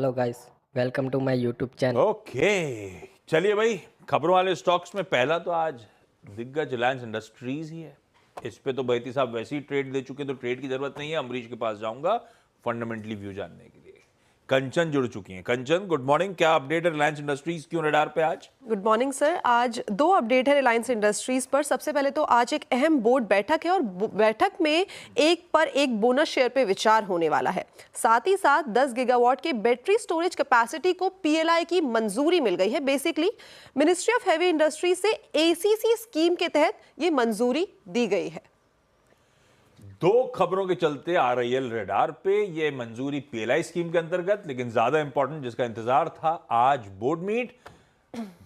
Hello guys, welcome to my YouTube channel. Okay, चलिए भाई, खबरों वाले स्टॉक्स में पहला तो आज दिग्गज रिलायंस इंडस्ट्रीज ही है। इस पे तो बहती साहब वैसे ही ट्रेड दे चुके, तो ट्रेड की जरूरत नहीं है। अमरीश के पास जाऊंगा फंडामेंटली व्यू जानने के लिए। कंचन जुड़ चुकी हैं। कंचन, गुड मॉर्निंग। क्या अपडेट है रिलायंस इंडस्ट्रीज, क्यों रडार पे आज? Good morning sir. आज दो अपडेट है रिलायंस इंडस्ट्रीज पर। सबसे पहले तो आज एक अहम बोर्ड बैठक है और बैठक में एक पर एक बोनस शेयर पे विचार होने वाला है। साथ ही साथ 10 गीगावाट के बैटरी स्टोरेज कैपेसिटी को पीएलआई की मंजूरी मिल गई है। Basically ministry of heavy industry से एसीसी स्कीम के तहत ये मंजूरी दी गई है। दो खबरों के चलते आरआईएल रडार पे, ये मंजूरी पीएलआई स्कीम के अंतर्गत, लेकिन ज्यादा इंपॉर्टेंट जिसका इंतजार था, आज बोर्ड मीट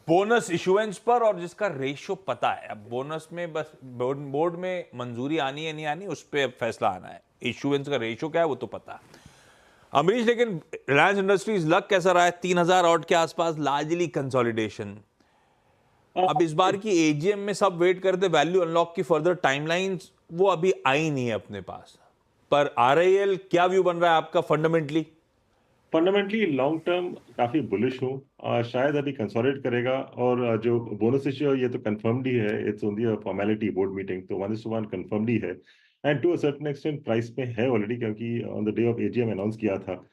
बोनस इशुएंस पर, और जिसका रेशो पता है। अब बोनस में बस बोर्ड में मंजूरी आनी है नहीं आनी, उस पर अब फैसला आना है। इशुएंस का रेशो क्या है वो तो पता है। अमरीश, लेकिन रिलायंस इंडस्ट्रीज लग कैसा रहा है? 3000 ऑड के आसपास लार्जली कंसोलिडेशन। अब इस बार की एजीएम में सब वेट करते वैल्यू अनलॉक की फर्दर टाइमलाइंस, वो अभी आई नहीं है अपने पास। पर आरआईएल क्या व्यू बन रहा है आपका फंडामेंटली लॉन्ग टर्म काफी बुलिश हूँ। शायद अभी कंसोलिडेट करेगा, और जो बोनस इश्यू है ये तो कंफर्म्ड ही है। It's only a formality, board meeting तो 1:1 कंफर्म्ड ही है। And to a certain extent price पे है ऑलरेडी, क्योंकि on the day of AGM announce किया था।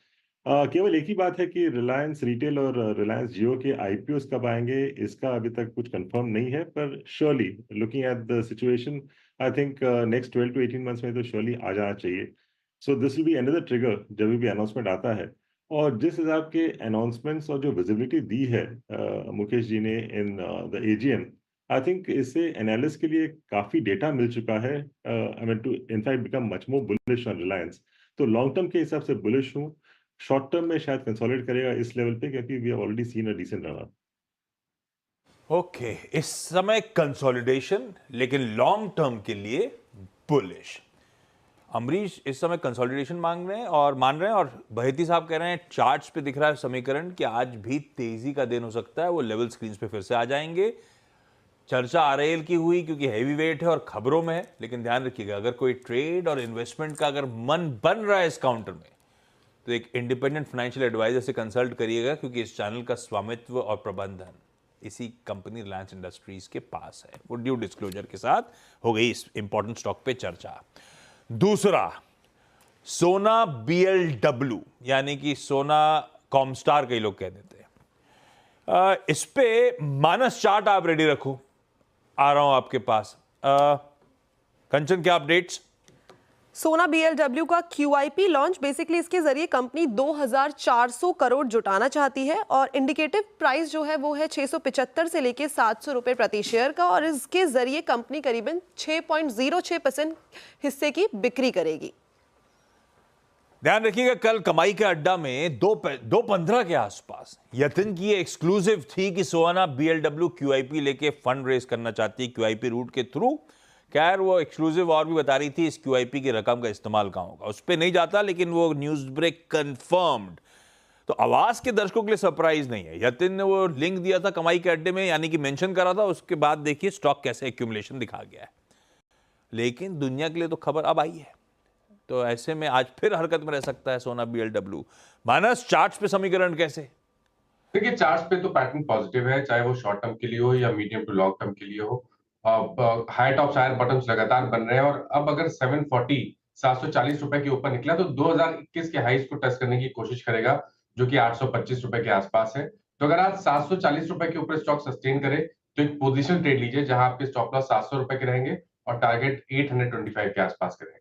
केवल एक ही बात है कि रिलायंस रिटेल और रिलायंस जियो के आईपीओस कब आएंगे, इसका अभी तक कुछ कंफर्म नहीं है। पर surely looking at the situation, I think next 12 to 18 months में तो श्योरली आ जाना चाहिए। So this will be another trigger जब भी अनाउंसमेंट आता है। और जिस हिसाब के अनाउंसमेंट्स और जो विजिबिलिटी दी है मुकेश जी ने in the AGM, I think इससे एनालिस्ट के लिए काफी डेटा मिल चुका है। I mean to in fact become much more bullish on Reliance. तो लॉन्ग टर्म के हिसाब से बुलिश हूँ। शॉर्ट टर्म में शायद कंसोलिडेट करेगा इस लेवल पे, क्योंकि we have already seen a decent run up. Okay, इस समय कंसोलिडेशन, लेकिन लॉन्ग टर्म के लिए बुलिश। अमरीश इस समय कंसोलिडेशन मान रहे हैं, और बहेती साहब कह रहे हैं चार्ट्स पे दिख रहा है समीकरण कि आज भी तेजी का दिन हो सकता है। वो लेवल स्क्रीन पे फिर से आ जाएंगे। चर्चा आरआईएल की हुई क्योंकि हैवी वेट है और खबरों में है, लेकिन ध्यान रखिएगा, अगर कोई ट्रेड और इन्वेस्टमेंट का अगर मन बन रहा है इस काउंटर में, तो एक इंडिपेंडेंट फाइनेंशियल एडवाइजर से कंसल्ट करिएगा, क्योंकि इस चैनल का स्वामित्व और प्रबंधन इसी कंपनी रिलायंस इंडस्ट्रीज के पास है। वो ड्यू डिस्क्लोजर के साथ हो गई इस इंपॉर्टेंट स्टॉक पे चर्चा। दूसरा, सोना बीएलडब्ल्यू, यानी कि सोना कॉमस्टार कई लोग कह देते हैं। इस पे मानस चार्ट आप रेडी रखो, आ रहा हूं आपके पास। कंचन, क्या अपडेट्स? सोना बीएलडब्ल्यू का क्यूआईपी लॉन्च, बेसिकली इसके जरिए कंपनी 2400 करोड़ जुटाना चाहती है और इंडिकेटिव प्राइस जो है वो है 675 से लेके 700 रुपए प्रति शेयर का, और इसके जरिए कंपनी करीबन 6.06% हिस्से की बिक्री करेगी। ध्यान रखिएगा, कल कमाई के अड्डा में 2:15 के आसपास यतिन की एक्सक्लूसिव थी कि सोना बीएलडब्ल्यू क्यूआईपी लेके फंड रेज करना चाहती है क्यूआईपी रूट के थ्रू। खैर, वो एक्सक्लूसिव और भी बता रही थी इस क्यूआईपी की रकम का इस्तेमाल कहां होगा, उस पर नहीं जाता, लेकिन वो न्यूज ब्रेक कंफर्म्ड। तो आवाज के दर्शकों के लिए सरप्राइज नहीं है। यतिन ने वो लिंक दिया था कमाई के अड्डे में, यानी कि मेंशन करा था, उसके बाद देखिए स्टॉक कैसे एक्यूमुलेशन दिखा गया है। लेकिन दुनिया के लिए तो खबर अब आई है, तो ऐसे में आज फिर हरकत में रह सकता है सोना बीएलडब्ल्यू। मानस, चार्ट्स पे समीकरण कैसे? देखिए, चार्ट्स पे तो पैटर्न पॉजिटिव है, चाहे वो शॉर्ट टर्म के लिए हो या मीडियम टू लॉन्ग टर्म के लिए हो। हाई टॉप हायर बॉटम्स लगातार बन रहे हैं, और अब अगर 740 रुपए के ऊपर निकला तो 2021 के हाईज को टच करने की कोशिश करेगा, जो कि 825 रुपए के आसपास है। तो अगर आज 740 रुपए के ऊपर स्टॉक सस्टेन करे तो एक पोजिशन ट्रेड लीजिए, जहां आपके स्टॉप लॉस 700 रुपए के रहेंगे और टारगेट 825 के आसपास के रहेंगे।